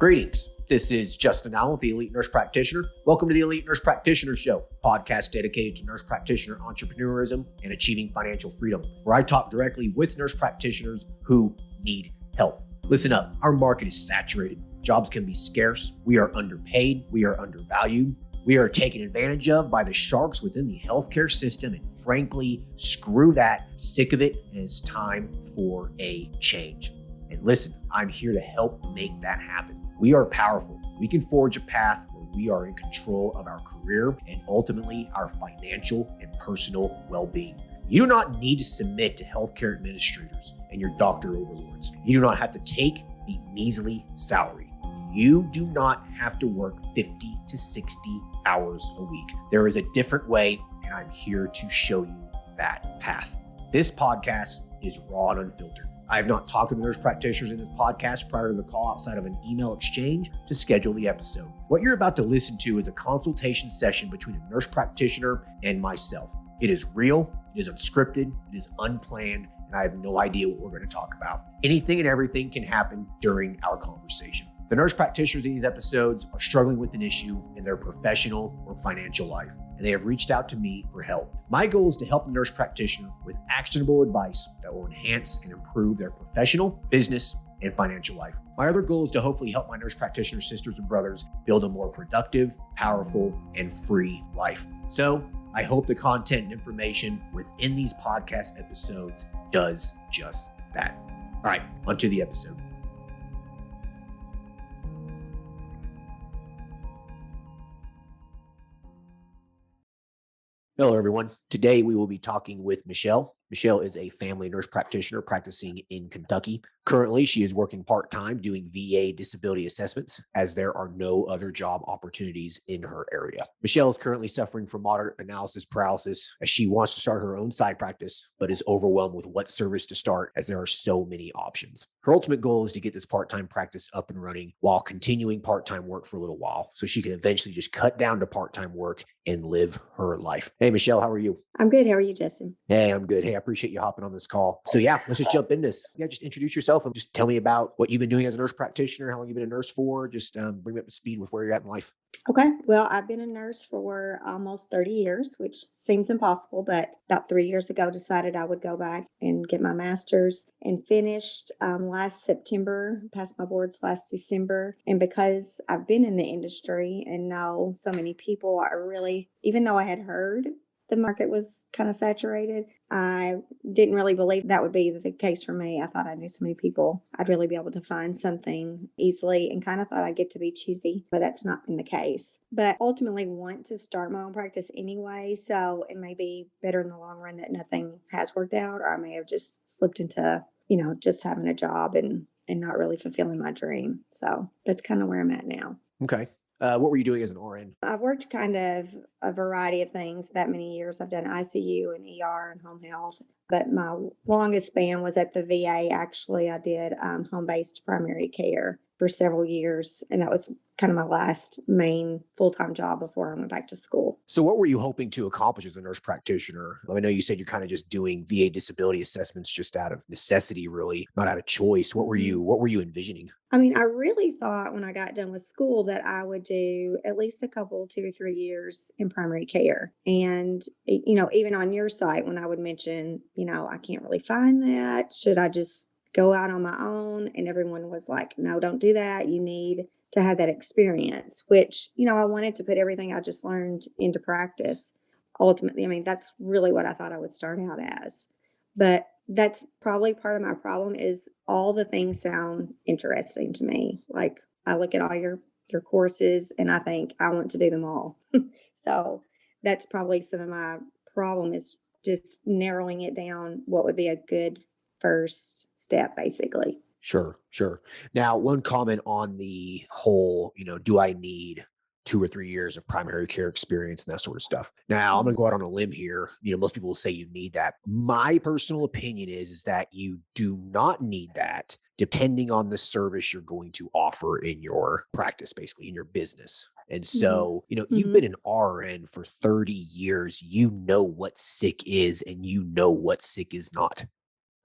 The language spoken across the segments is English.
Greetings. This is Justin Allen with the Elite Nurse Practitioner. Welcome to the Elite Nurse Practitioner Show, podcast dedicated to nurse practitioner entrepreneurism and achieving financial freedom, where I talk directly with nurse practitioners who need help. Listen up, our market is saturated. Jobs can be scarce. We are underpaid. We are undervalued. We are taken advantage of by the sharks within the healthcare system, and frankly, screw that. I'm sick of it, and it's time for a change. And listen, I'm here to help make that happen. We are powerful. We can forge a path where we are in control of our career and ultimately our financial and personal well-being. You do not need to submit to healthcare administrators and your doctor overlords. You do not have to take a measly salary. You do not have to work 50 to 60 hours a week. There is a different way, and I'm here to show you that path. This podcast is raw and unfiltered. I have not talked to the nurse practitioners in this podcast prior to the call outside of an email exchange to schedule the episode. What you're about to listen to is a consultation session between a nurse practitioner and myself. It is real, it is unscripted, it is unplanned, and I have no idea what we're going to talk about. Anything and everything can happen during our conversation. The nurse practitioners in these episodes are struggling with an issue in their professional or financial life, and they have reached out to me for help. My goal is to help the nurse practitioner with actionable advice that will enhance and improve their professional, business, and financial life. My other goal is to hopefully help my nurse practitioner sisters and brothers build a more productive, powerful, and free life. So I hope the content and information within these podcast episodes does just that. All right, onto the episode. Hello, everyone. Today, we will be talking with Michelle. Michelle is a family nurse practitioner practicing in Kentucky. Currently, she is working part-time doing VA disability assessments as there are no other job opportunities in her area. Michelle is currently suffering from moderate analysis paralysis as she wants to start her own side practice, but is overwhelmed with what service to start as there are so many options. Her ultimate goal is to get this part-time practice up and running while continuing part-time work for a little while so she can eventually just cut down to part-time work and live her life. Hey, Michelle, how are you? I'm good. How are you, Justin? Hey, I'm good. Hey, I appreciate you hopping on this call. So yeah, let's just jump in this. Yeah, just introduce yourself and just tell me about what you've been doing as a nurse practitioner, how long you've been a nurse for, just bring me up to speed with where you're at in life. Okay. Well, I've been a nurse for almost 30 years, which seems impossible, but about 3 years ago, decided I would go back and get my master's and finished last September, passed my boards last December. And because I've been in the industry and know so many people, I really, even though I had heard the market was kind of saturated, I didn't really believe that would be the case for me. I thought I knew so many people, I'd really be able to find something easily, and kind of thought I'd get to be choosy, but that's not been the case. But ultimately want to start my own practice anyway, so it may be better in the long run that nothing has worked out, or I may have just slipped into, just having a job and not really fulfilling my dream. So that's kind of where I'm at now. Okay. What were you doing as an RN? I've worked kind of a variety of things that many years. I've done ICU and ER and home health, but my longest span was at the VA. Actually, I did home-based primary care for several years, and that was kind of my last main full-time job before I went back to school. So what were you hoping to accomplish as a nurse practitioner? I know you said you're kind of just doing VA disability assessments just out of necessity, really, not out of choice. What were you envisioning? I mean, I really thought when I got done with school that I would do at least a couple, 2 or 3 years in primary care. And, even on your site, when I would mention, I can't really find that, should I just go out on my own? And everyone was like, no, don't do that. You need to have that experience, which, I wanted to put everything I just learned into practice. Ultimately, I mean, that's really what I thought I would start out as. But that's probably part of my problem is all the things sound interesting to me. Like I look at all your courses and I think I want to do them all. So that's probably some of my problem is just narrowing it down. What would be a good first step, basically. Sure. Now, one comment on the whole, do I need 2 or 3 years of primary care experience and that sort of stuff? Now, I'm going to go out on a limb here. Most people will say you need that. My personal opinion is that you do not need that depending on the service you're going to offer in your practice, basically in your business. And so, you've been an RN for 30 years. You know what sick is and you know what sick is not,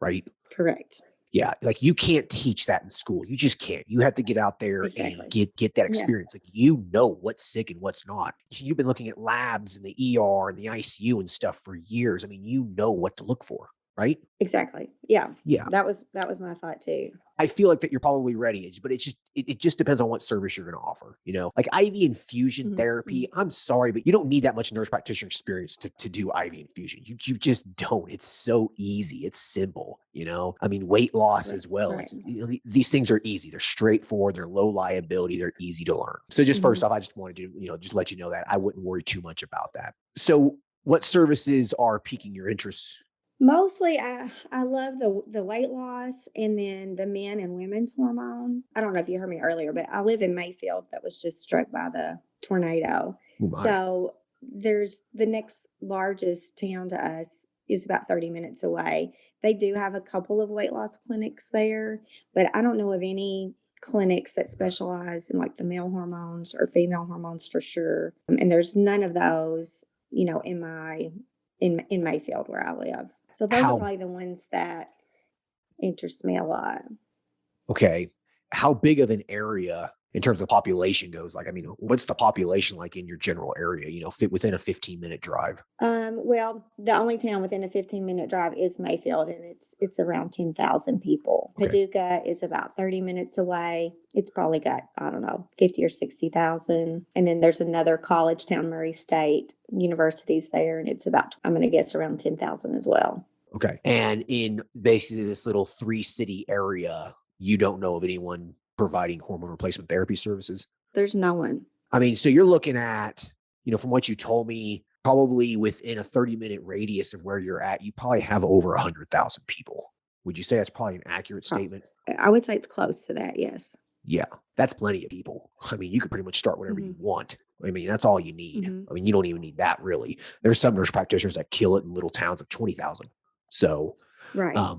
right? Correct. Yeah. Like you can't teach that in school. You just can't. You have to get out there Exactly. and get that Yeah. experience. Like you know what's sick and what's not. You've been looking at labs and the ER and the ICU and stuff for years. I mean, you know what to look for, right? Exactly. Yeah. Yeah. That was my thought too. I feel like that you're probably ready, but it just depends on what service you're going to offer. Like IV infusion therapy. I'm sorry, but you don't need that much nurse practitioner experience to do IV infusion. You just don't. It's so easy. It's simple. I mean, weight loss as well. Right. Like, these things are easy. They're straightforward. They're low liability. They're easy to learn. So just first off, I just wanted to just let you know that I wouldn't worry too much about that. So what services are piquing your interest? Mostly, I love the weight loss and then the men and women's hormone. I don't know if you heard me earlier, but I live in Mayfield that was just struck by the tornado. So there's the next largest town to us is about 30 minutes away. They do have a couple of weight loss clinics there, but I don't know of any clinics that specialize in like the male hormones or female hormones for sure. And there's none of those, in Mayfield where I live. So those are probably the ones that interest me a lot. Okay. How big of an area in terms of population goes? Like, I mean, what's the population like in your general area, fit within a 15-minute drive? Well, the only town within a 15-minute drive is Mayfield, and it's around 10,000 people. Okay. Paducah is about 30 minutes away. It's probably got, I don't know, 50 or 60,000. And then there's another college town, Murray State University's there, and it's about, I'm going to guess, around 10,000 as well. Okay. And in basically this little 3-city area, you don't know of anyone providing hormone replacement therapy services? There's no one. I mean, so you're looking at, from what you told me, probably within a 30-minute radius of where you're at, you probably have over 100,000 people. Would you say that's probably an accurate statement? I would say it's close to that, yes. Yeah, that's plenty of people. I mean, you could pretty much start whatever you want. I mean, that's all you need. I mean, you don't even need that really. There's some nurse practitioners that kill it in little towns of 20,000. So, right.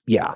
Yeah.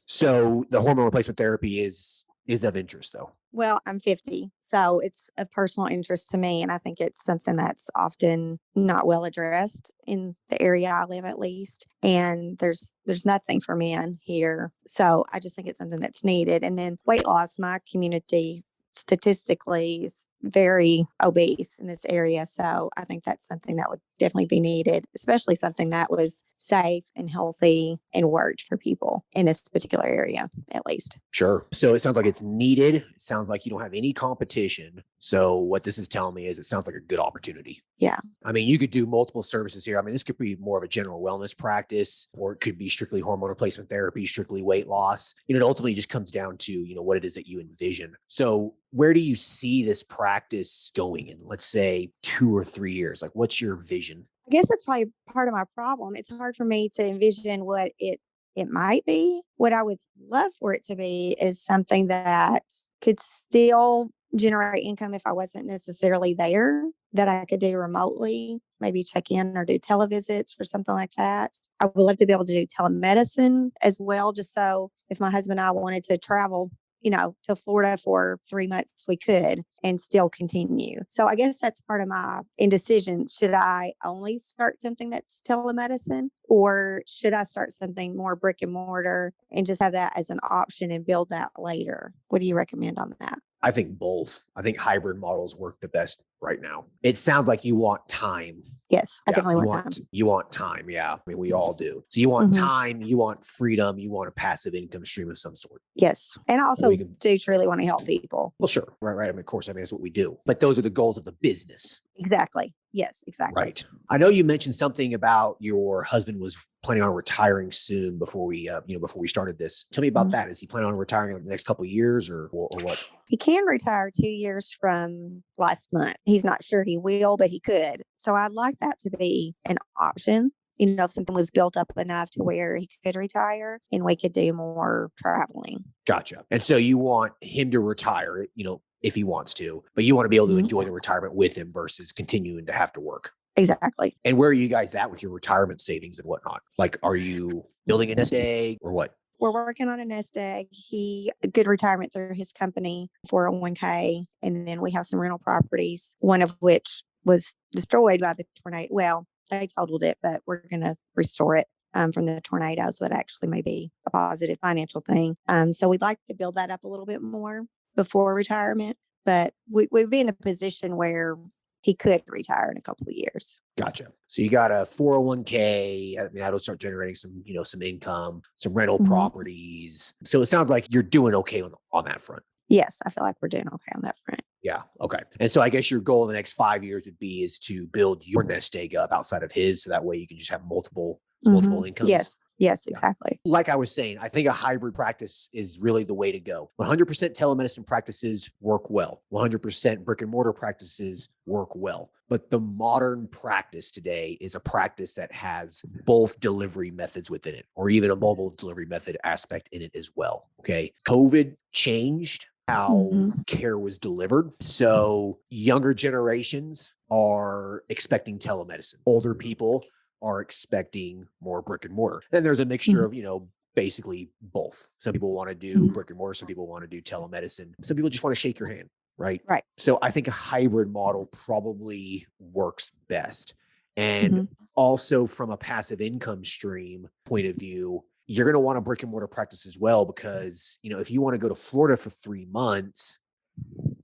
So the hormone replacement therapy is of interest though. Well, I'm 50, so it's a personal interest to me. And I think it's something that's often not well addressed in the area I live, at least. And there's nothing for men here. So I just think it's something that's needed. And then weight loss, my community statistically is very obese in this area. So I think that's something that would definitely be needed, especially something that was safe and healthy and worked for people in this particular area, at least. Sure. So it sounds like it's needed. It sounds like you don't have any competition. So what this is telling me is it sounds like a good opportunity. Yeah. I mean, you could do multiple services here. I mean, this could be more of a general wellness practice, or it could be strictly hormone replacement therapy, strictly weight loss. It ultimately just comes down to, what it is that you envision. So where do you see this practice going in, let's say, 2 or 3 years? Like, what's your vision? I guess that's probably part of my problem. It's hard for me to envision what it might be. What I would love for it to be is something that could still generate income if I wasn't necessarily there, that I could do remotely, maybe check in or do televisits or something like that. I would love to be able to do telemedicine as well, just so if my husband and I wanted to travel, to Florida for 3 months, we could and still continue. So I guess that's part of my indecision. Should I only start something that's telemedicine, or should I start something more brick and mortar and just have that as an option and build that later? What do you recommend on that? I think both. I think hybrid models work the best right now. It sounds like you want time. Yes, I definitely want time. You want time. Yeah. I mean, we all do. So you want time, you want freedom, you want a passive income stream of some sort. Yes. And I also do truly want to help people. Well, sure. Right. I mean, of course, that's what we do. But those are the goals of the business. Exactly. Yes, exactly. Right. I know you mentioned something about your husband was planning on retiring soon before we started this. Tell me about that. Is he planning on retiring in the next couple of years or what? He can retire 2 years from last month. He's not sure he will, but he could. So I'd like that to be an option. If something was built up enough to where he could retire and we could do more traveling. Gotcha. And so you want him to retire, if he wants to, but you want to be able to enjoy the retirement with him versus continuing to have to work. Exactly. And where are you guys at with your retirement savings and whatnot? Like, are you building a nest egg or what? We're working on a nest egg. Good retirement through his company, 401k. And then we have some rental properties, one of which was destroyed by the tornado. Well, they totaled it, but we're going to restore it. from the tornado. So it actually may be a positive financial thing. So we'd like to build that up a little bit more before retirement, but we'd be in the position where he could retire in a couple of years. Gotcha. So you got a 401k. I mean, that'll start generating some, some income, some rental properties. So it sounds like you're doing okay on that front. Yes, I feel like we're doing okay on that front. Yeah. Okay. And so I guess your goal in the next 5 years would be is to build your nest egg up outside of his. So that way you can just have multiple incomes. Yes, exactly. Like I was saying, I think a hybrid practice is really the way to go. 100% telemedicine practices work well. 100% brick and mortar practices work well. But the modern practice today is a practice that has both delivery methods within it, or even a mobile delivery method aspect in it as well. Okay. COVID changed how care was delivered. So younger generations are expecting telemedicine. Older people are expecting more brick and mortar. Then there's a mixture of, basically both. Some people want to do brick and mortar. Some people want to do telemedicine. Some people just want to shake your hand, right? Right. So I think a hybrid model probably works best. And also from a passive income stream point of view, you're going to want a brick and mortar practice as well, because, if you want to go to Florida for 3 months,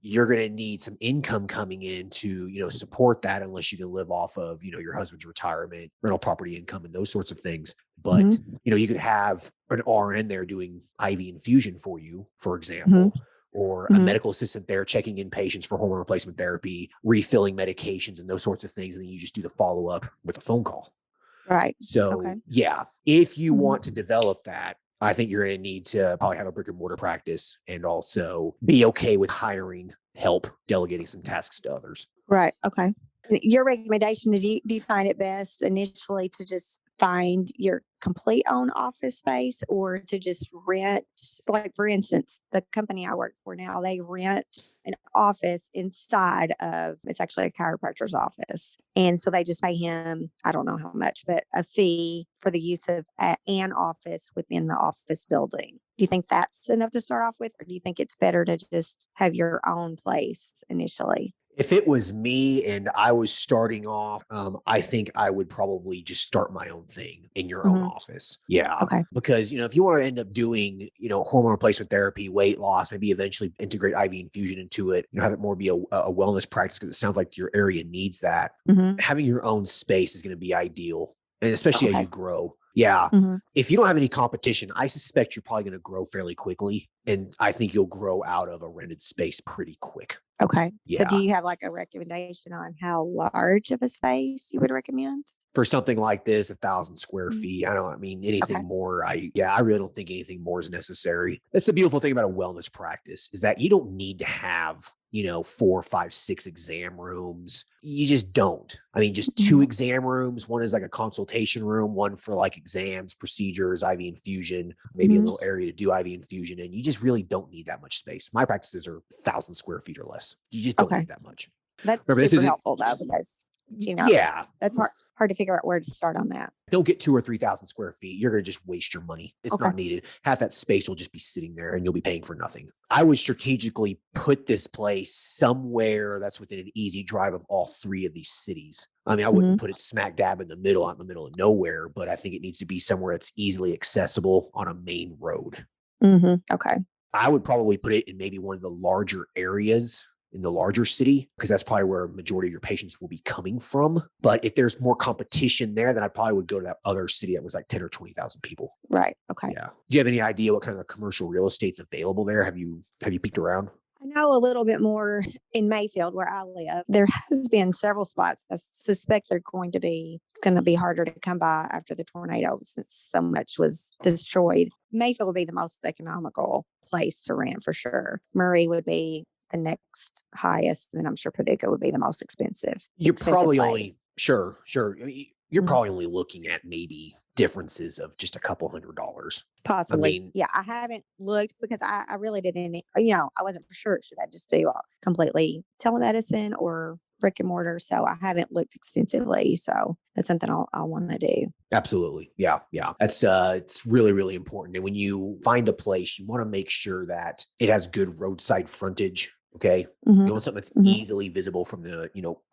you're going to need some income coming in to, support that, unless you can live off of, your husband's retirement, rental property income, and those sorts of things. But, you could have an RN there doing IV infusion for you, for example, or a medical assistant there checking in patients for hormone replacement therapy, refilling medications and those sorts of things. And then you just do the follow up with a phone call. Right. So yeah, if you want to develop that, I think you're going to need to probably have a brick and mortar practice and also be okay with hiring help, delegating some tasks to others. Right. Okay. Your recommendation is, do you find it best initially to just find your complete own office space, or to just rent? Like, for instance, the company I work for now, they rent an office inside of, it's actually a chiropractor's office. And so they just pay him, I don't know how much, but a fee for the use of an office within the office building. Do you think that's enough to start off with? Or do you think it's better to just have your own place initially? If it was me and I was starting off, I think I would probably just start my own thing in your own office. Yeah. Okay. Because, if you want to end up doing, hormone replacement therapy, weight loss, maybe eventually integrate IV infusion into it, have it more be a wellness practice, because it sounds like your area needs that. Having your own space is going to be ideal. And especially as you grow. Yeah. If you don't have any competition, I suspect you're probably going to grow fairly quickly. And I think you'll grow out of a rented space pretty quick. Okay. Yeah. So do you have like a recommendation on how large of a space you would recommend? For something like this, 1,000 square feet. Anything more. I really don't think anything more is necessary. That's the beautiful thing about a wellness practice, is that you don't need to have, 4, 5, 6 exam rooms. You just don't. Just 2 exam rooms. One is like a consultation room, one for like exams, procedures, IV infusion, maybe a little area to do IV infusion. And you just really don't need that much space. My practices are 1,000 square feet or less. You just don't need that much. That's super helpful though, because, that's hard to figure out where to start on that. Don't get 2,000 or 3,000 square feet. You're going to just waste your money. It's not needed. Half that space will just be sitting there and you'll be paying for nothing. I would strategically put this place somewhere that's within an easy drive of all 3 of these cities. I wouldn't put it smack dab in the middle, out in the middle of nowhere, but I think it needs to be somewhere that's easily accessible on a main road. Okay. I would probably put it in maybe one of the larger areas in the larger city, because that's probably where a majority of your patients will be coming from. But if there's more competition there, then I probably would go to that other city that was like 10 or 20,000 people. Right. Okay. Yeah. Do you have any idea what kind of commercial real estate's available there? Have you peeked around? I know a little bit more in Mayfield, where I live. There has been several spots. I suspect it's going to be harder to come by after the tornado, since so much was destroyed. Mayfield would be the most economical place to rent for sure. Murray would be the next highest, and then I'm sure Paducah would be the most expensive. You're probably only you're probably only looking at maybe differences of just a couple $100. Possibly. I haven't looked because I really didn't, I wasn't for sure. Should I just do completely telemedicine or brick and mortar? So I haven't looked extensively. So that's something I'll want to do. Absolutely. Yeah. That's it's really, really important. And when you find a place, you want to make sure that it has good roadside frontage. Okay. Mhm. You want something that's Mhm. easily visible from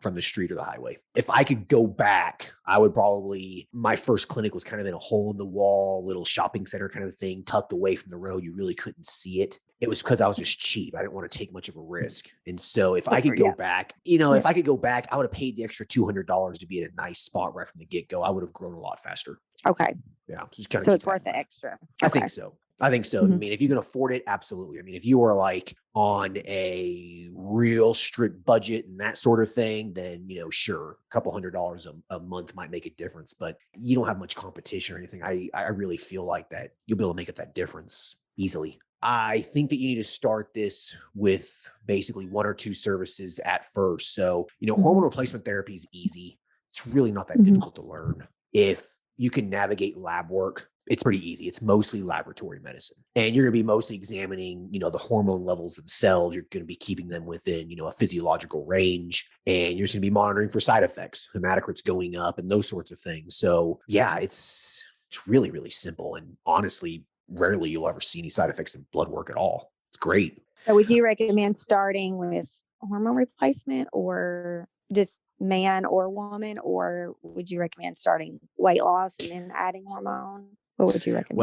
from the street or the highway. If I could go back, I would probably, my first clinic was kind of in a hole in the wall, little shopping center kind of thing, tucked away from the road. You really couldn't see it. It was because I was just cheap. I didn't want to take much of a risk. And so if I could go Yeah. back, Yeah. if I could go back, I would have paid the extra $200 to be at a nice spot right from the get-go. I would have grown a lot faster. Okay. Yeah. Just kind of So keep it's that worth in the mind. extra. I Okay. think so. I think so. I Mhm. mean, if you can afford it, absolutely. I mean, if you are like on a real strict budget and that sort of thing, then, sure, a couple $100 a month might make a difference, but you don't have much competition or anything. I really feel like that you'll be able to make up that difference easily. I think that you need to start this with basically one or two services at first. So, hormone replacement therapy is easy. It's really not that Mhm. difficult to learn. If you can navigate lab work, it's pretty easy. It's mostly laboratory medicine. And you're going to be mostly examining, the hormone levels themselves. You're going to be keeping them within, a physiological range. And you're just going to be monitoring for side effects, hematocrits going up and those sorts of things. So yeah, it's really, really simple. And honestly, rarely you'll ever see any side effects in blood work at all. It's great. So would you recommend starting with hormone replacement or just man or woman, or would you recommend starting weight loss and then adding hormone? What would you recommend?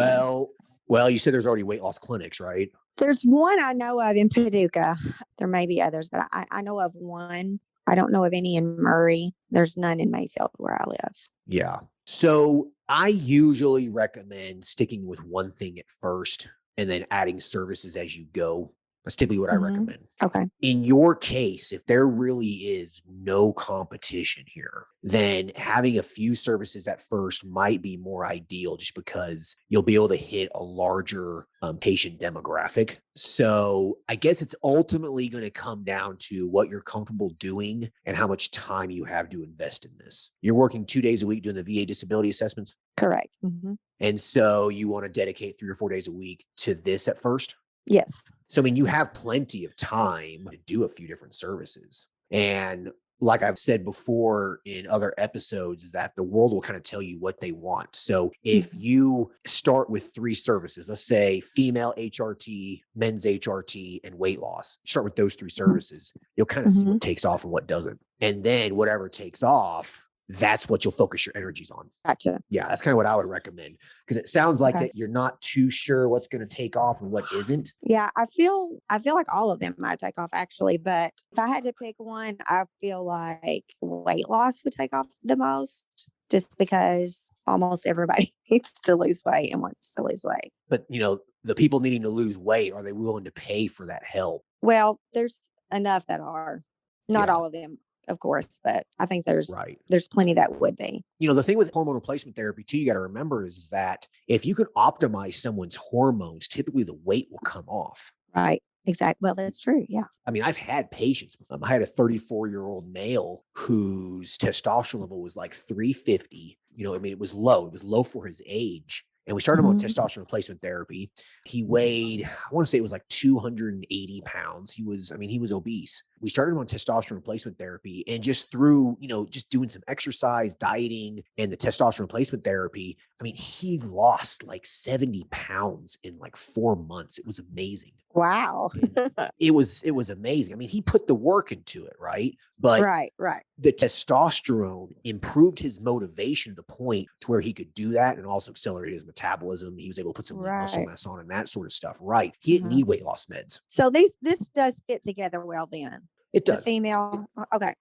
Well, you said there's already weight loss clinics, right? There's one I know of in Paducah. There may be others, but I know of one. I don't know of any in Murray. There's none in Mayfield where I live. Yeah. So I usually recommend sticking with one thing at first and then adding services as you go. That's typically what I recommend. Okay. In your case, if there really is no competition here, then having a few services at first might be more ideal just because you'll be able to hit a larger patient demographic. So I guess it's ultimately going to come down to what you're comfortable doing and how much time you have to invest in this. You're working 2 days a week doing the VA disability assessments. Correct. And so you want to dedicate 3 or 4 days a week to this at first. Yes. So, I mean, you have plenty of time to do a few different services. And like I've said before in other episodes, that the world will kind of tell you what they want. So if you start with 3 services, let's say female HRT, men's HRT, and weight loss, start with those 3 services, you'll kind of see what takes off and what doesn't. And then whatever takes off, that's what you'll focus your energies on. Gotcha. Yeah, that's kind of what I would recommend, because it sounds like Okay. that you're not too sure what's going to take off and what isn't. Yeah, I feel like all of them might take off actually, but if I had to pick one, I feel like weight loss would take off the most, just because almost everybody needs to lose weight and wants to lose weight. But, the people needing to lose weight, are they willing to pay for that help? Well, there's enough that are. Not Yeah. all of them, of course, but I think there's Right. plenty that would be. The thing with hormone replacement therapy too, you got to remember is that if you can optimize someone's hormones, typically the weight will come off. Right. Exactly. Well, that's true. Yeah. I mean, I've had patients. I had a 34-year-old male whose testosterone level was like 350. I mean, it was low. It was low for his age. And we started him on testosterone replacement therapy. He weighed, I want to say it was like 280 pounds. He was obese. We started him on testosterone replacement therapy, and just through, just doing some exercise, dieting, and the testosterone replacement therapy, I mean, he lost like 70 pounds in like 4 months. It was amazing. Wow. It was amazing. I mean, he put the work into it, right? But Right. the testosterone improved his motivation to the point to where he could do that, and also accelerated his metabolism. He was able to put some lean muscle Right. mass on and that sort of stuff. Right. He didn't need weight loss meds. So this does fit together well then. It The does. female. Okay.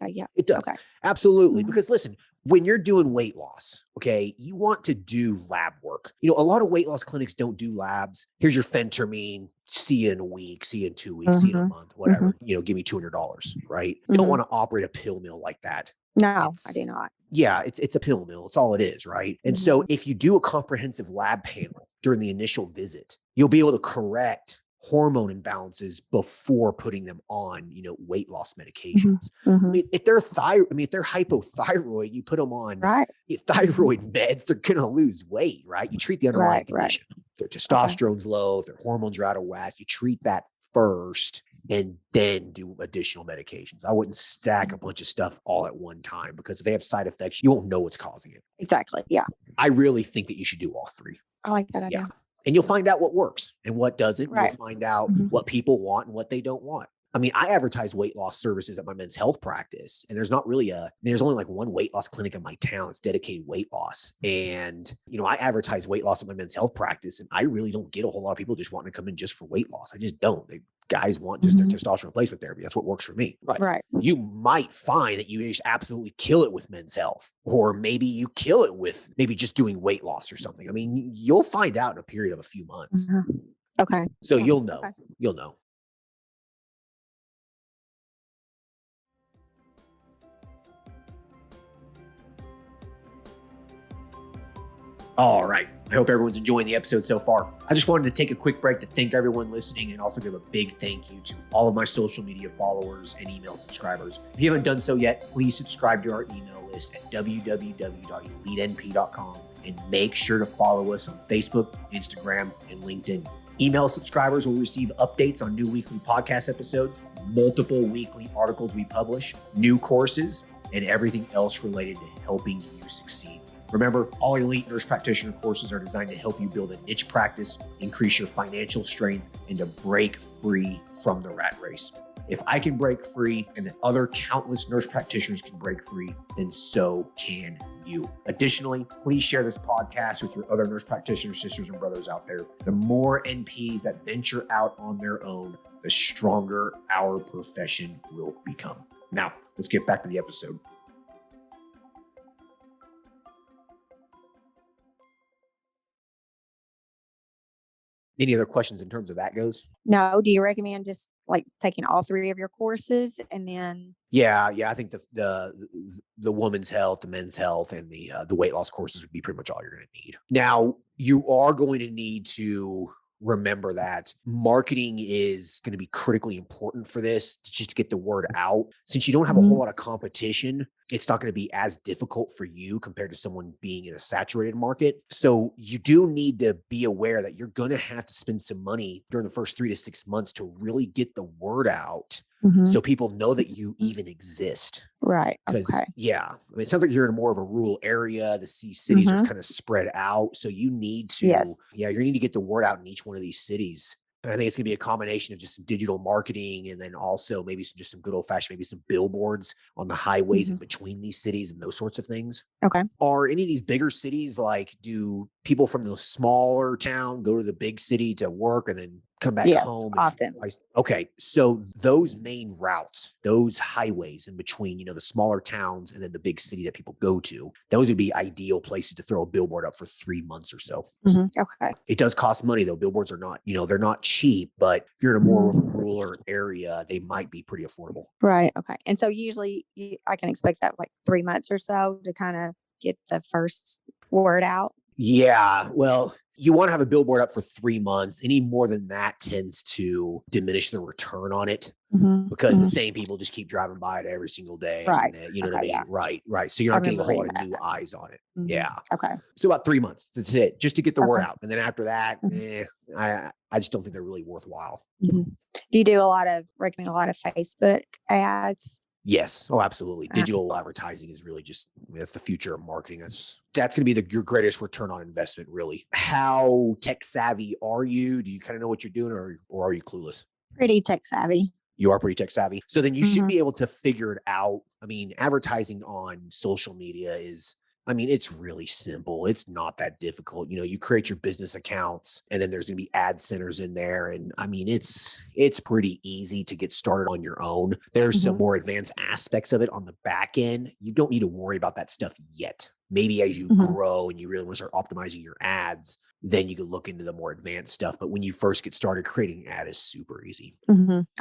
Yeah. It does. Okay. Absolutely. Mhm. Because listen, when you're doing weight loss, okay, you want to do lab work. A lot of weight loss clinics don't do labs. Here's your phentermine. See you in a week, see you in 2 weeks, see you in a month, whatever. Give me $200, right? You don't want to operate a pill mill like that. No, I do not. Yeah, it's a pill mill. It's all it is, right? And so if you do a comprehensive lab panel during the initial visit, you'll be able to correct hormone imbalances before putting them on, weight loss medications. I mean, if they're hypothyroid, you put them on thyroid meds, they're going to lose weight, right? You treat the underlying condition. If their testosterone's low, if their hormones are out of whack, you treat that first and then do additional medications. I wouldn't stack a bunch of stuff all at one time, because if they have side effects, you won't know what's causing it. Exactly. Yeah. I really think that you should do all 3. I like that idea. Yeah. And you'll find out what works and what doesn't. Right. You'll find out what people want and what they don't want. I mean, I advertise weight loss services at my men's health practice, and there's only like one weight loss clinic in my town that's dedicated weight loss. And, I advertise weight loss at my men's health practice, and I really don't get a whole lot of people just wanting to come in just for weight loss. I just don't. Guys want just their testosterone replacement therapy. That's what works for me. Right. You might find that you just absolutely kill it with men's health, or maybe you kill it with maybe just doing weight loss or something. I mean, you'll find out in a period of a few months. Okay. So you'll know. Okay. You'll know. All right. I hope everyone's enjoying the episode so far. I just wanted to take a quick break to thank everyone listening and also give a big thank you to all of my social media followers and email subscribers. If you haven't done so yet, please subscribe to our email list at www.elitenp.com and make sure to follow us on Facebook, Instagram, and LinkedIn. Email subscribers will receive updates on new weekly podcast episodes, multiple weekly articles we publish, new courses, and everything else related to helping you succeed. Remember, all Elite Nurse Practitioner courses are designed to help you build a niche practice, increase your financial strength, and to break free from the rat race. If I can break free and then other countless nurse practitioners can break free, then so can you. Additionally, please share this podcast with your other nurse practitioner sisters and brothers out there. The more NPs that venture out on their own, the stronger our profession will become. Now, let's get back to the episode. Any other questions in terms of that goes? No. Do you recommend just like taking all 3 of your courses and then? Yeah. I think the women's health, the men's health, and the weight loss courses would be pretty much all you're going to need. Now, you are going to need to remember that marketing is going to be critically important for this, just to get the word out. Since you don't have a whole lot of competition, it's not going to be as difficult for you compared to someone being in a saturated market. So you do need to be aware that you're going to have to spend some money during the first 3 to 6 months to really get the word out. So people know that you even exist. Right. Because, okay. I mean, it sounds like you're in more of a rural area. The cities are kind of spread out. So you need to, you're going to need to get the word out in each one of these cities. And I think it's going to be a combination of just digital marketing and then also maybe some good old fashioned, maybe some billboards on the highways in between these cities and those sorts of things. Okay. Are any of these bigger cities, like, do people from the smaller town go to the big city to work and then come back home? Often. Okay. So those main routes, those highways in between, the smaller towns and then the big city that people go to, those would be ideal places to throw a billboard up for 3 months or so. Okay. It does cost money though. Billboards are not, they're not cheap, but if you're in a more of a rural area, they might be pretty affordable. Right. Okay. And so usually I can expect that like 3 months or so to kind of get the first word out. Yeah. Well, you want to have a billboard up for 3 months. Any more than that tends to diminish the return on it because the same people just keep driving by it every single day. Right. You know what I mean? Yeah. Right. So you're not getting a whole lot of new eyes on it. Yeah. Okay. So about 3 months. That's it. Just to get the word out. And then after that, I just don't think they're really worthwhile. Do you recommend a lot of Facebook ads? Yes. Oh, absolutely. Digital advertising is really that's the future of marketing. That's going to be your greatest return on investment, really. How tech savvy are you? Do you kind of know what you're doing, or are you clueless? Pretty tech savvy. You are pretty tech savvy. So then you should be able to figure it out. I mean, advertising on social media it's really simple. It's not that difficult. You create your business accounts and then there's going to be ad centers in there. And it's pretty easy to get started on your own. There's some more advanced aspects of it on the back end. You don't need to worry about that stuff yet. Maybe as you grow and you really want to start optimizing your ads, then you can look into the more advanced stuff. But when you first get started, creating an ad is super easy.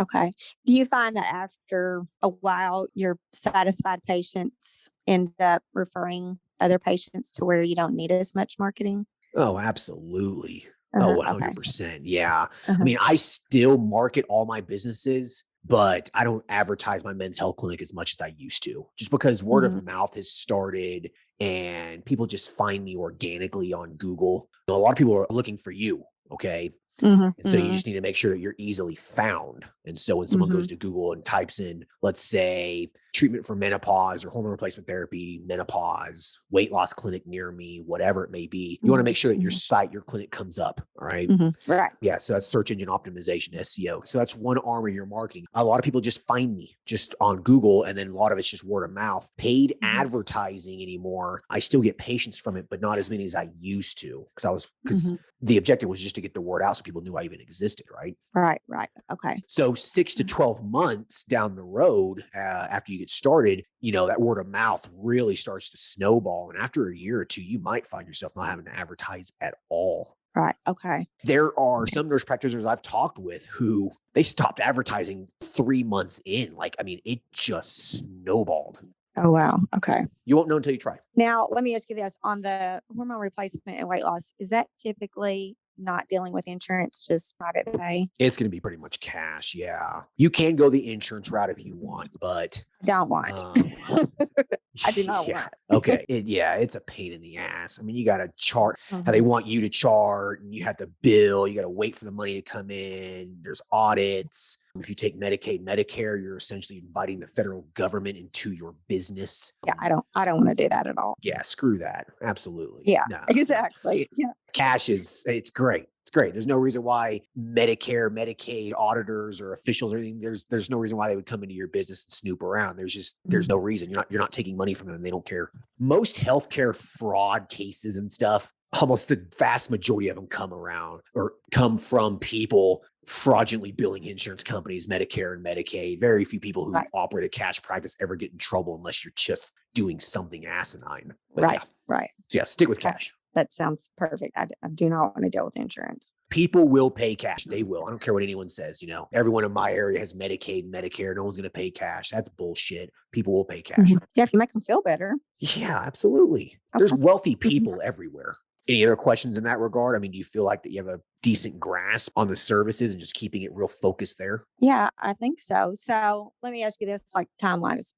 Okay. Do you find that after a while, your satisfied patients end up referring other patients to where you don't need as much marketing? Oh, absolutely. 100%. Yeah. I mean, I still market all my businesses, but I don't advertise my men's health clinic as much as I used to, just because word of mouth has started and people just find me organically on Google. A lot of people are looking for you. Okay. And so you just need to make sure that you're easily found. And so when someone goes to Google and types in, let's say, treatment for menopause or hormone replacement therapy, menopause, weight loss clinic near me, whatever it may be, you want to make sure that your site, your clinic comes up. All right. Right. Yeah. So that's search engine optimization, SEO. So that's one arm of your marketing. A lot of people just find me just on Google, and then a lot of it's just word of mouth. Paid advertising anymore, I still get patients from it, but not as many as I used to, because the objective was just to get the word out so people knew I even existed, right? Right. Okay. So 6 to 12 months down the road, after you get started, that word of mouth really starts to snowball. And after a year or two, you might find yourself not having to advertise at all. Right. Okay. There are some nurse practitioners I've talked with who they stopped advertising 3 months in. It just snowballed. Oh, wow. Okay. You won't know until you try. Now, let me ask you this. On the hormone replacement and weight loss, is that typically not dealing with insurance, just private pay? It's going to be pretty much cash. Yeah. You can go the insurance route if you want, but I don't want. I do not want. Okay. It's a pain in the ass. You got to chart how they want you to chart, and you have to bill. You got to wait for the money to come in. There's audits. If you take Medicaid, Medicare, you're essentially inviting the federal government into your business. Yeah, I don't want to do that at all. Yeah, screw that. Absolutely. Yeah, no. Exactly. Yeah. Cash it's great. It's great. There's no reason why Medicare, Medicaid auditors or officials or anything, there's no reason why they would come into your business and snoop around. There's no reason. You're not taking money from them. They don't care. Most healthcare fraud cases and stuff, almost the vast majority of them come from people fraudulently billing insurance companies, Medicare and Medicaid. Very few people who operate a cash practice ever get in trouble unless you're just doing something asinine. But Right. So stick with cash. That sounds perfect. I do not want to deal with insurance. People will pay cash. They will. I don't care what anyone says. Everyone in my area has Medicaid, Medicare. No one's going to pay cash. That's bullshit. People will pay cash. Yeah, if you make them feel better. Yeah, absolutely. Okay. There's wealthy people everywhere. Any other questions in that regard? Do you feel like that you have a decent grasp on the services and just keeping it real focused there? Yeah, I think so. So let me ask you this, timeline is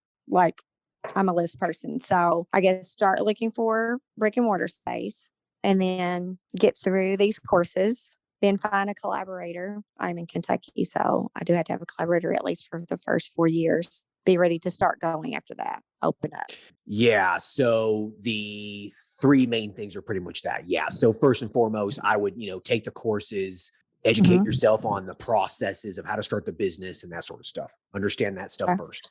I'm a list person. So I guess start looking for brick and mortar space and then get through these courses, then find a collaborator. I'm in Kentucky, so I do have to have a collaborator at least for the first 4 years. Be ready to start going after that. Open up. Yeah. So the 3 main things are pretty much that. Yeah. So first and foremost, I would, take the courses, educate yourself on the processes of how to start the business and that sort of stuff. Understand that stuff first.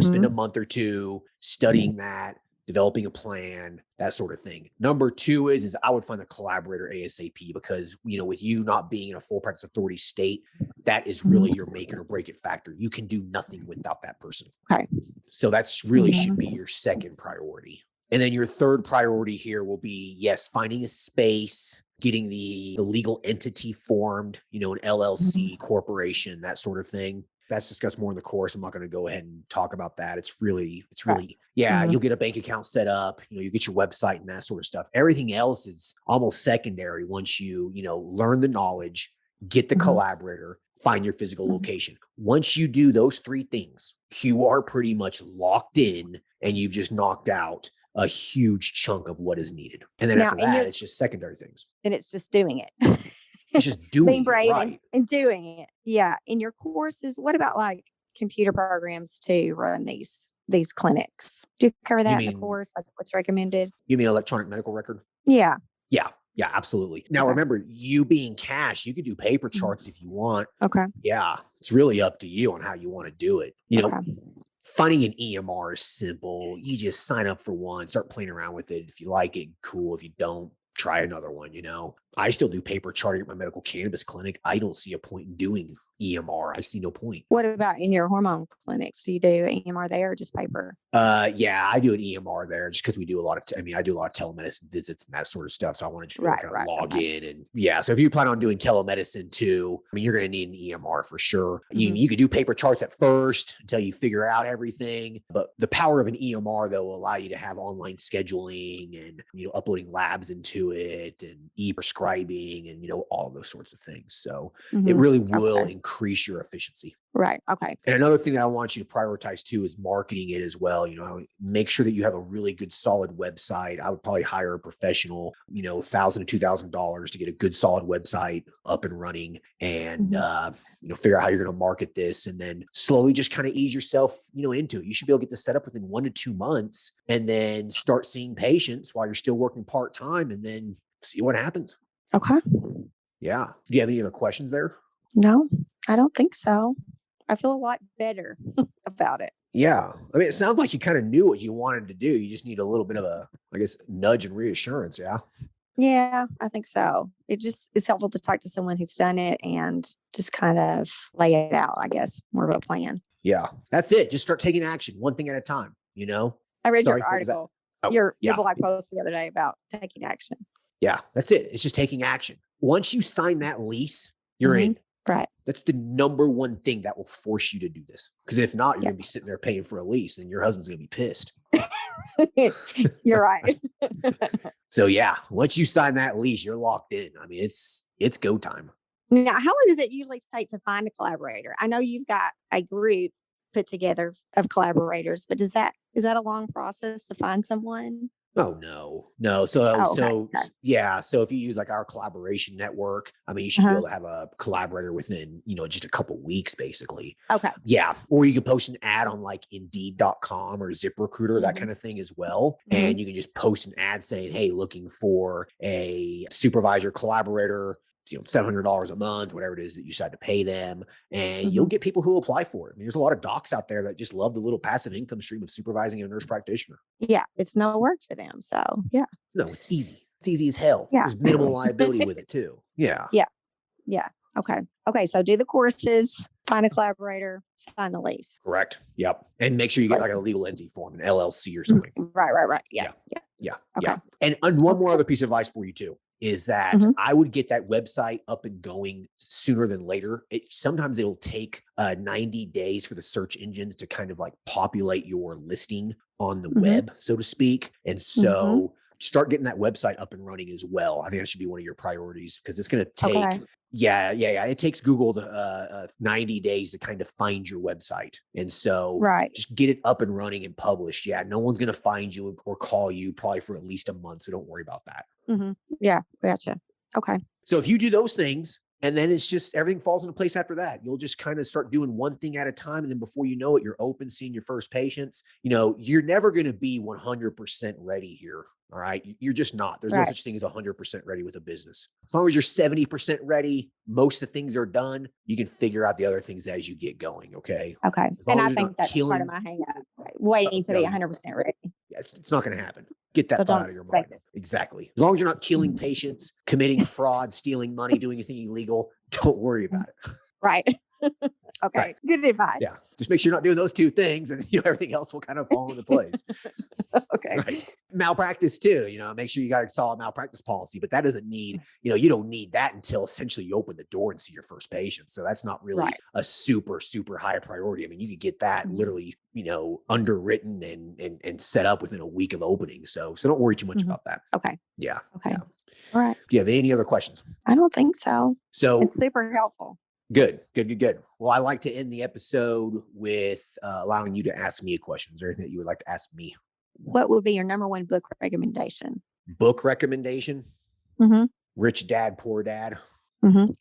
Spend a month or 2 studying that, developing a plan, that sort of thing. Number 2 is I would find a collaborator ASAP because, with you not being in a full practice authority state, that is really your make it or break it factor. You can do nothing without that person. Okay. So that's really should be your second priority. And then your third priority here will be, finding a space, getting the legal entity formed, an LLC, corporation, that sort of thing. That's discussed more in the course. I'm not going to go ahead and talk about that. It's really, you'll get a bank account set up, you get your website and that sort of stuff. Everything else is almost secondary once you, learn the knowledge, get the collaborator, find your physical location. Once you do those 3 things, you are pretty much locked in and you've just knocked out a huge chunk of what is needed. And then after that, it's just secondary things. And it's just doing it. It's just doing being brave right. and doing it. Yeah. In your courses, what about computer programs to run these clinics? Do you cover that in the course? What's recommended? You mean electronic medical record? Yeah. Yeah, absolutely. Now, remember, you being cash, you could do paper charts if you want. Okay. Yeah. It's really up to you on how you want to do it. Finding an EMR is simple. You just sign up for one, start playing around with it. If you like it, cool. If you don't, try another one. I still do paper charting at my medical cannabis clinic. I don't see a point in doing EMR. I see no point. What about in your hormone clinics? Do you do EMR there or just paper? Yeah, I do an EMR there just because we do a lot of, I do a lot of telemedicine visits and that sort of stuff. So I want to just really kind of log in and so if you plan on doing telemedicine too, you're going to need an EMR for sure. You could do paper charts at first until you figure out everything. But the power of an EMR though will allow you to have online scheduling and, uploading labs into it and e-prescribing and, all of those sorts of things. So it really will increase your efficiency. Right. Okay. And another thing that I want you to prioritize too is marketing it as well. Make sure that you have a really good, solid website. I would probably hire a professional, $1,000 to $2,000 to get a good, solid website up and running, and figure out how you're going to market this, and then slowly just kind of ease yourself, into it. You should be able to get this set up within 1 to 2 months, and then start seeing patients while you're still working part-time, and then see what happens. Okay. Yeah. Do you have any other questions there? No, I don't think so. I feel a lot better about it. Yeah. I mean, it sounds like you kind of knew what you wanted to do. You just need a little bit of a, nudge and reassurance. Yeah. Yeah, I think so. It's helpful to talk to someone who's done it and just kind of lay it out, I guess, more of a plan. Yeah. That's it. Just start taking action one thing at a time, I read your article, your yeah. blog post the other day about taking action. Yeah, that's it. It's just taking action. Once you sign that lease, you're in. Right. That's the number one thing that will force you to do this. Because if not, you're going to be sitting there paying for a lease, and your husband's going to be pissed. You're right. So yeah, once you sign that lease, you're locked in. I mean, it's go time. Now, how long does it usually take to find a collaborator? I know you've got a group put together of collaborators, but is that a long process to find someone? Oh, no. So okay. Yeah. So if you use like our collaboration network, I mean, you should be able to have a collaborator within, just a couple weeks, basically. Okay. Yeah. Or you can post an ad on like Indeed.com or ZipRecruiter, that kind of thing as well. And you can just post an ad saying, hey, looking for a supervisor collaborator, $700 a month, whatever it is that you decide to pay them, and you'll get people who apply for it. I mean, there's a lot of docs out there that just love the little passive income stream of supervising a nurse practitioner. Yeah, it's no work for them. So yeah. No, it's easy. It's easy as hell. Yeah. There's minimal liability with it too. Yeah. Yeah. Okay. So do the courses, find a collaborator, sign the lease. Correct. Yep. And make sure you get like a legal entity form, an LLC or something. Right. Yeah. Yeah. And one more other piece of advice for you too is that I would get that website up and going sooner than later. Sometimes it'll take 90 days for the search engines to kind of like populate your listing on the web, so to speak. And so start getting that website up and running as well. I think that should be one of your priorities, because it's going to take, it takes Google 90 days to kind of find your website. And so just get it up and running and published. Yeah. No one's going to find you or call you probably for at least a month. So don't worry about that. Yeah. Gotcha. Okay. So if you do those things, and then it's just everything falls into place after that, you'll just kind of start doing one thing at a time. And then before you know it, you're open, seeing your first patients. You're never going to be 100% ready here. All right. You're just not. There's no such thing as 100% ready with a business. As long as you're 70% ready, most of the things are done. You can figure out the other things as you get going. Okay. Okay. And I think that's part of my hang up, waiting to be 100% ready. Yeah, it's not going to happen. Get that thought out of your mind. Exactly. As long as you're not killing patients, committing fraud, stealing money, doing anything illegal, don't worry about it. Right. Okay. Right. Good advice. Yeah. Just make sure you're not doing those two things, and everything else will kind of fall into place. Okay. Right. Malpractice too, make sure you got a solid malpractice policy, but that doesn't need, you don't need that until essentially you open the door and see your first patient. So that's not really a super, super high priority. I mean, you could get that literally, underwritten and set up within a week of opening. So don't worry too much about that. Okay. Yeah. Okay. Yeah. All right. Do you have any other questions? I don't think so. So it's super helpful. Good. Well, I like to end the episode with allowing you to ask me a question. Is there anything that you would like to ask me? What would be your number one book recommendation? Book recommendation? Rich Dad, Poor Dad.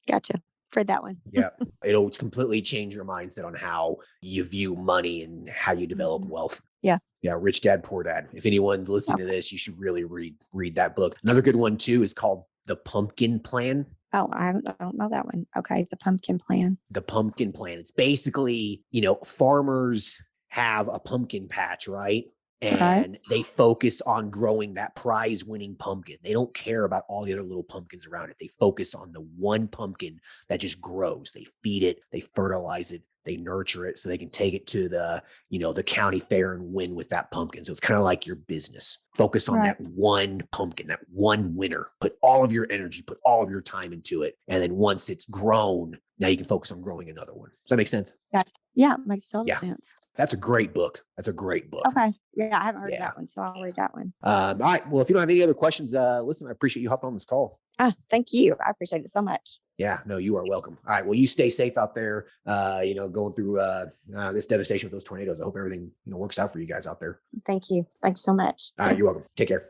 Gotcha. Read that one. Yeah. It'll completely change your mindset on how you view money and how you develop wealth. Yeah. Yeah. Rich Dad, Poor Dad. If anyone's listening to this, you should really read that book. Another good one too is called The Pumpkin Plan. Oh, I don't know that one. Okay. The Pumpkin Plan. The Pumpkin Plan. It's basically, farmers have a pumpkin patch, right? And they focus on growing that prize winning pumpkin. They don't care about all the other little pumpkins around it. They focus on the one pumpkin that just grows. They feed it, they fertilize it, they nurture it so they can take it to the, the county fair and win with that pumpkin. So it's kind of like your business. Focus on that one pumpkin, that one winner. Put all of your energy, put all of your time into it. And then once it's grown, now you can focus on growing another one. Does that make sense? Yeah, it makes total Yeah. sense. That's a great book. That's a great book. Okay. Yeah, I haven't heard of Yeah. that one, so I'll read that one. All right. Well, if you don't have any other questions, listen, I appreciate you hopping on this call. Thank you. I appreciate it so much. Yeah, no, you are welcome. All right. Well, you stay safe out there, going through this devastation with those tornadoes. I hope everything, works out for you guys out there. Thank you. Thanks so much. All right. You're welcome. Take care.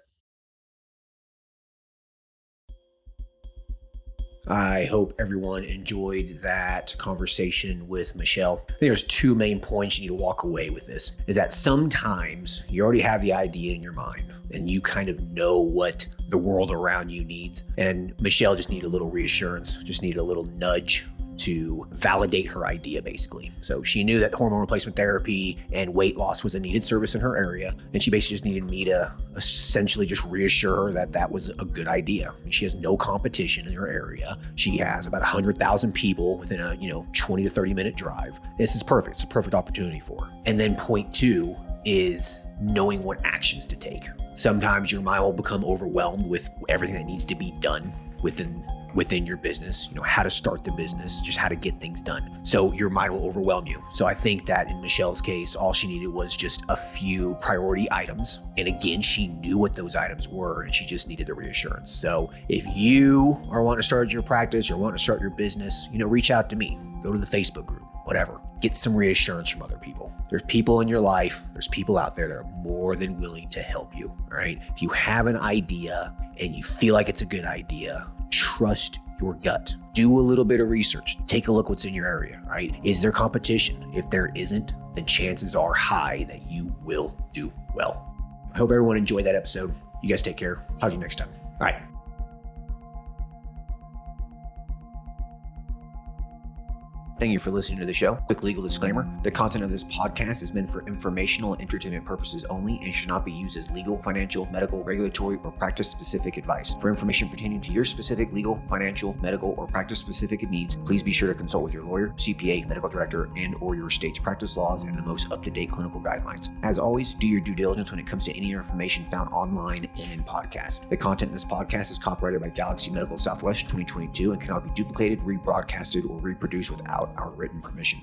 I hope everyone enjoyed that conversation with Michelle. I think there's two main points you need to walk away with this, is that sometimes you already have the idea in your mind and you kind of know what the world around you needs. And Michelle just needed a little reassurance, just needed a little nudge to validate her idea, basically. So she knew that hormone replacement therapy and weight loss was a needed service in her area. And she basically just needed me to essentially just reassure her that that was a good idea. I mean, she has no competition in her area. She has about 100,000 people within a 20 to 30 minute drive. This is perfect. It's a perfect opportunity for her. And then point two is knowing what actions to take. Sometimes your mind will become overwhelmed with everything that needs to be done within your business, how to start the business, just how to get things done. So your mind will overwhelm you. So I think that in Michelle's case, all she needed was just a few priority items. And again, she knew what those items were and she just needed the reassurance. So if you are wanting to start your practice or want to start your business, reach out to me, go to the Facebook group, whatever. Get some reassurance from other people. There's people in your life, there's people out there that are more than willing to help you, all right? If you have an idea and you feel like it's a good idea, trust your gut. Do a little bit of research. Take a look what's in your area, right? Is there competition? If there isn't, then chances are high that you will do well. I hope everyone enjoyed that episode. You guys take care. Talk to you next time. All right. Thank you for listening to the show. Quick legal disclaimer. The content of this podcast is meant for informational and entertainment purposes only and should not be used as legal, financial, medical, regulatory, or practice-specific advice. For information pertaining to your specific legal, financial, medical, or practice-specific needs, please be sure to consult with your lawyer, CPA, medical director, and or your state's practice laws and the most up-to-date clinical guidelines. As always, do your due diligence when it comes to any information found online and in podcasts. The content in this podcast is copyrighted by Galaxy Medical Southwest 2022 and cannot be duplicated, rebroadcasted, or reproduced without our written permission.